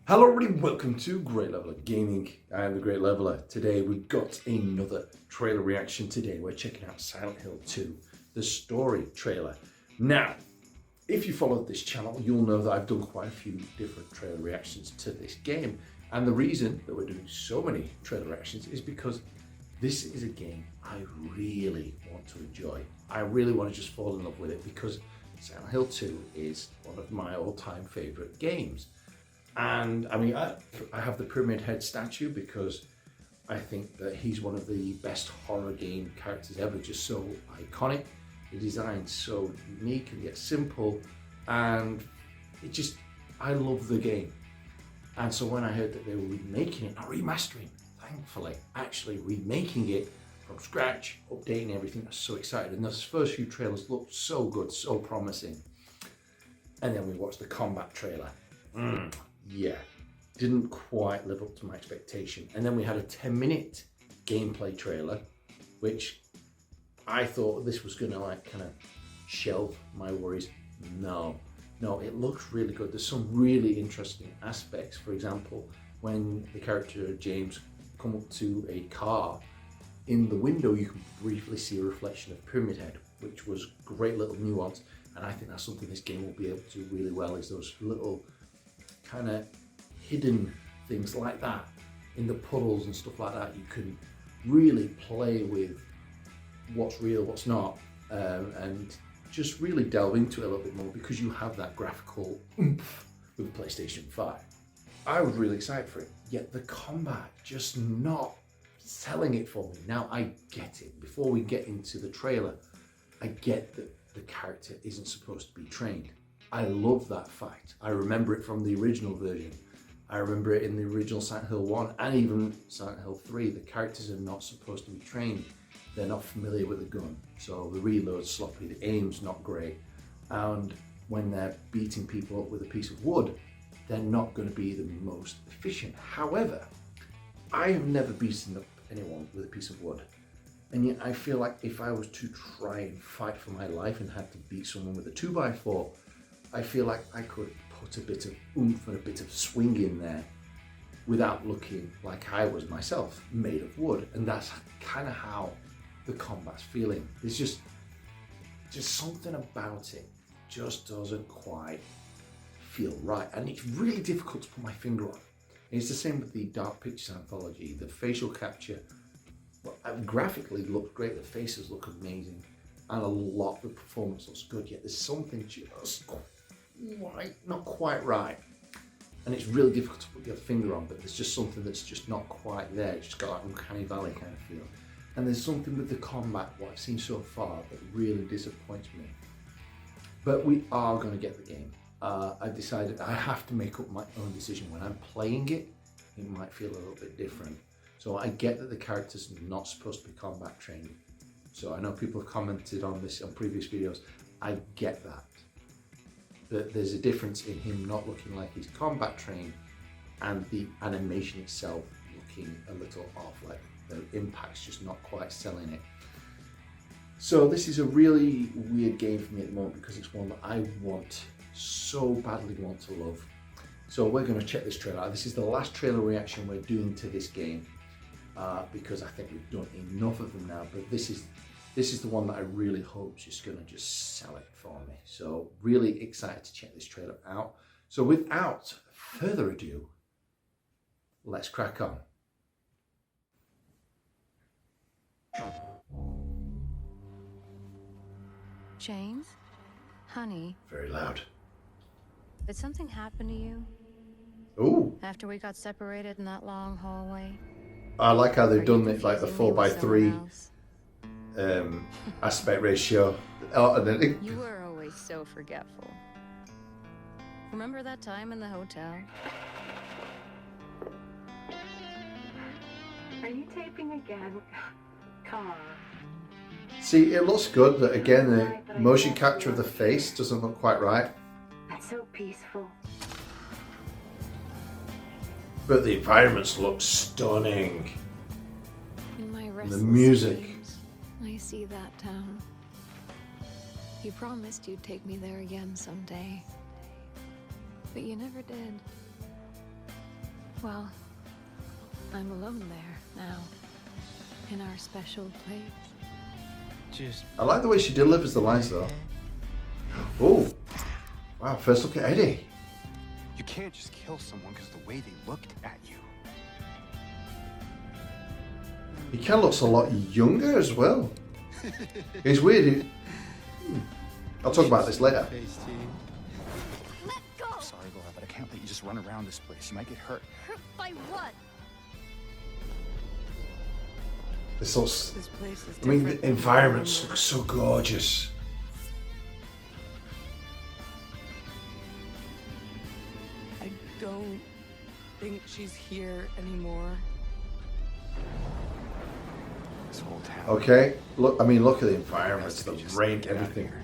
Hello everybody, welcome to Great Leveler Gaming. I am the Great Leveler. Today we've got another trailer reaction. Today we're checking out Silent Hill 2, the story trailer. Now, if you followed this channel, you'll know that I've done quite a few different trailer reactions to this game. And the reason that we're doing so many trailer reactions is because this is a game I really want to enjoy. I really want to just fall in love with it because Silent Hill 2 is one of my all-time favorite games. And I mean, I have the Pyramid Head statue because I think that he's one of the best horror game characters ever, just so iconic. The design's so unique and yet simple, and I love the game. And so when I heard that they were remaking it, not remastering, thankfully, actually remaking it from scratch, updating everything, I was so excited. And those first few trailers looked so good, so promising. And then we watched the combat trailer. Yeah, didn't quite live up to my expectation. And then we had a 10-minute gameplay trailer, which I thought this was gonna kind of shelve my worries. No, it looks really good. There's some really interesting aspects. For example, when the character James come up to a car, in the window you can briefly see a reflection of Pyramid Head, which was great little nuance. And I think that's something this game will be able to do really well, is those little kind of hidden things like that in the puddles and stuff like that. You can really play with what's real, what's not, and just really delve into it a little bit more because you have that graphical oomph with the PlayStation 5. I was really excited for it, yet the combat just not selling it for me. Now I get it. Before we get into the trailer, I get that the character isn't supposed to be trained. I love that fact. I remember it from the original version. I remember it in the original Silent Hill 1 and even Silent Hill 3. The characters are not supposed to be trained. They're not familiar with the gun. So the reload's sloppy, the aim's not great. And when they're beating people up with a piece of wood, they're not going to be the most efficient. However, I have never beaten up anyone with a piece of wood. And yet I feel like if I was to try and fight for my life and had to beat someone with a 2x4, I feel like I could put a bit of oomph and a bit of swing in there without looking like I was myself made of wood. And that's kind of how the combat's feeling. There's just something about it just doesn't quite feel right. And it's really difficult to put my finger on. And it's the same with the Dark Pictures anthology. The facial capture, graphically looks great. The faces look amazing. And a lot of the performance looks good, yet there's something just not quite right. And it's really difficult to put your finger on, but there's just something that's just not quite there. It's just got that uncanny valley kind of feel. And there's something with the combat, what I've seen so far, that really disappoints me. But we are going to get the game. I've decided I have to make up my own decision. When I'm playing it, it might feel a little bit different. So I get that the character's not supposed to be combat trained. So I know people have commented on this on previous videos. I get that. But there's a difference in him not looking like he's combat trained and the animation itself looking a little off, like the impact's just not quite selling it. So this is a really weird game for me at the moment because it's one that I so badly want to love. So we're going to check this trailer out. This is the last trailer reaction we're doing to this game because I think we've done enough of them now, but this is the one that I really hope is just going to just sell it for me. So really excited to check this trailer out. So without further ado, let's crack on. James? Honey? Very loud. Did something happen to you? Ooh. After we got separated in that long hallway? I like how they've done it like the 4:3 aspect ratio. Oh, and then You were always so forgetful. Remember that time in the hotel? Are you taping again? Come on. See, it looks good, but again, the motion capture of the face doesn't look quite right. That's so peaceful. But the environments look stunning. In my The restless music. dreams, I see that town. You promised you'd take me there again someday. But you never did. Well, I'm alone there now, in our special place. Just I like the way she delivers the lines though. Oh, wow, first look at Eddie. you can't just kill someone because the way they looked at you. He kind of looks a lot younger as well. It's weird. I'll talk about this later. Let go! I'm sorry, Laura, but I can't let you just run around this place. You might get hurt. Hurt by what? This looks, This place is I mean, different the than environments I look so gorgeous. I don't think she's here anymore. This whole town. Okay, look. I mean, look at the has environments, to the be just rain, get out of everything. here.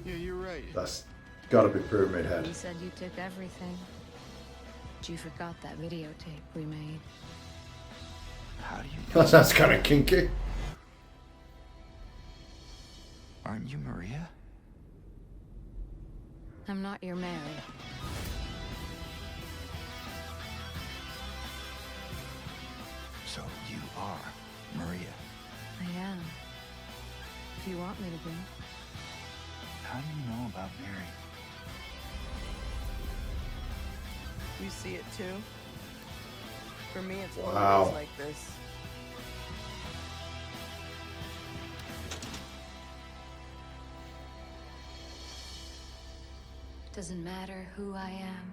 Yeah, you're right. That's got to be Pyramid You Head. said you took everything. But you forgot that videotape we made. How do you That sounds kind of kinky. Aren't you Maria? I'm not your Mary. So you are Maria. I am. If you want me to be. How do you know about Mary? You see it too? For me, it's Wow. always like this. Doesn't matter who I am.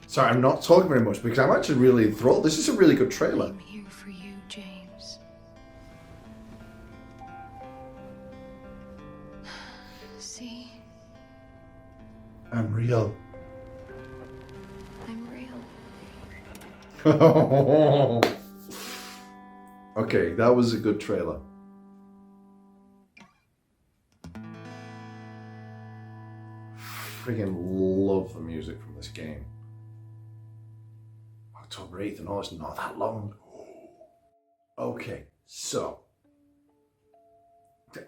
Sorry, I'm not talking very much because I'm actually really enthralled. This is a really good trailer. I'm here for you, James. See? I'm real. I'm real. Okay, that was a good trailer. Freaking love the music from this game. October 8th and all, it's not that long. Okay, so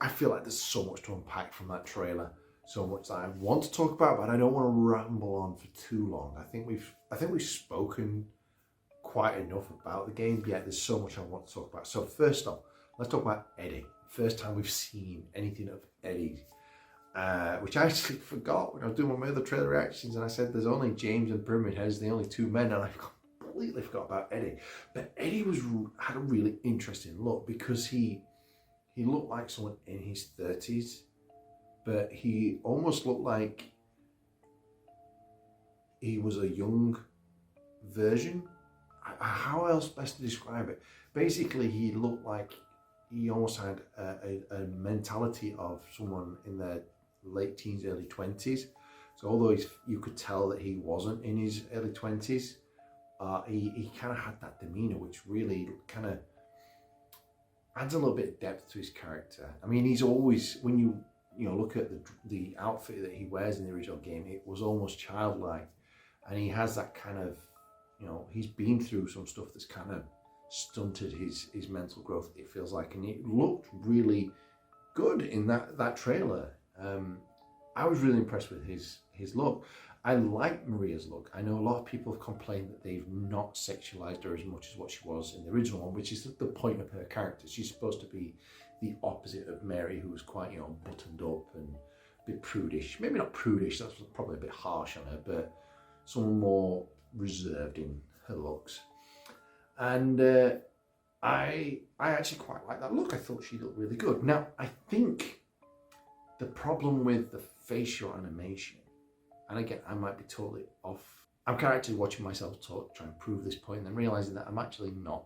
I feel like there's so much to unpack from that trailer, so much that I want to talk about, but I don't want to ramble on for too long. I think we've spoken quite enough about the game, yet there's so much I want to talk about. So first off, let's talk about Eddie. First time we've seen anything of Eddie, which I actually forgot when I was doing my other trailer reactions, and I said there's only James and Pyramid Head as the only two men, and I completely forgot about Eddie. But Eddie had a really interesting look because he looked like someone in his 30s, but he almost looked like he was a young version. How else best to describe it? Basically, he looked like he almost had a mentality of someone in their late teens, early 20s. So although you could tell that he wasn't in his early 20s, he kind of had that demeanor, which really kind of adds a little bit of depth to his character. I mean, he's always, when you look at the outfit that he wears in the original game, it was almost childlike, and he has that kind of, he's been through some stuff that's kind of stunted his mental growth, it feels like, and it looked really good in that trailer. I was really impressed with his look. I like Maria's look. I know a lot of people have complained that they've not sexualized her as much as what she was in the original one, which is the point of her character. She's supposed to be the opposite of Mary, who was quite, buttoned up and a bit prudish. Maybe not prudish, that's probably a bit harsh on her, but someone more reserved in her looks. And I actually quite like that look. I thought she looked really good. Now, I think the problem with the facial animation, and again, I might be totally off. I'm kind of actually watching myself talk, trying to prove this point, and then realizing that I'm actually not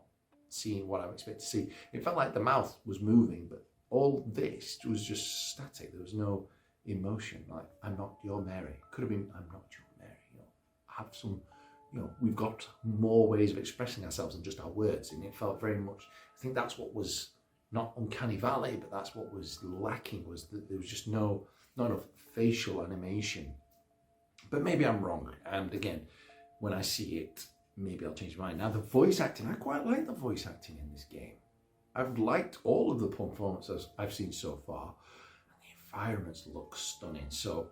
seeing what I expect to see. It felt like the mouth was moving, but all this was just static. There was no emotion. Like, I'm not your Mary. Could have been, I'm not your Mary. Have some, we've got more ways of expressing ourselves than just our words, and it felt very much. I think that's what was not uncanny valley, but that's what was lacking, was that there was just not enough facial animation. But maybe I'm wrong, and again, when I see it, maybe I'll change my mind. Now, the voice acting, I quite like the voice acting in this game. I've liked all of the performances I've seen so far. And environments look stunning. So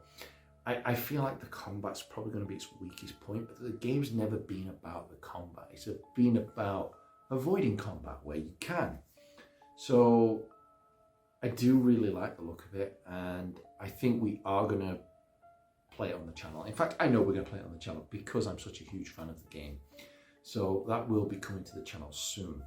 I feel like the combat's probably going to be its weakest point, but the game's never been about the combat. It's been about avoiding combat where you can. So I do really like the look of it, and I think we are going to play it on the channel. In fact, I know we're going to play it on the channel because I'm such a huge fan of the game. So that will be coming to the channel soon.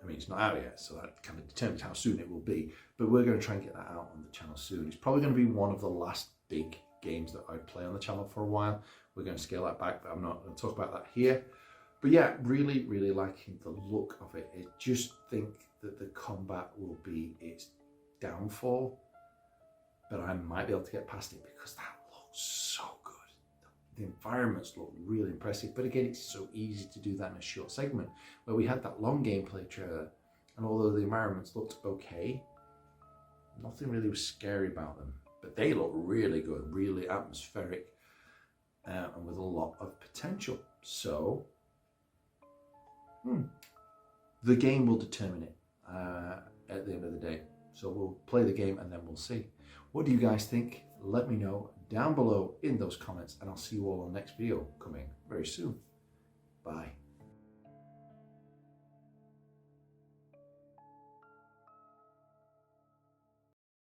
I mean, it's not out yet, so that kind of determines how soon it will be. But we're going to try and get that out on the channel soon. It's probably going to be one of the last big games that I play on the channel for a while. We're going to scale that back, but I'm not going to talk about that here. But yeah, really, really liking the look of it. I just think that the combat will be its downfall, but I might be able to get past it because that looks so good. The environments look really impressive, but again, it's so easy to do that in a short segment where we had that long gameplay trailer, and although the environments looked okay, nothing really was scary about them, but they look really good, really atmospheric, and with a lot of potential. So the game will determine it at the end of the day. So we'll play the game and then we'll see. What do you guys think? Let me know down below in those comments, and I'll see you all on the next video coming very soon. Bye.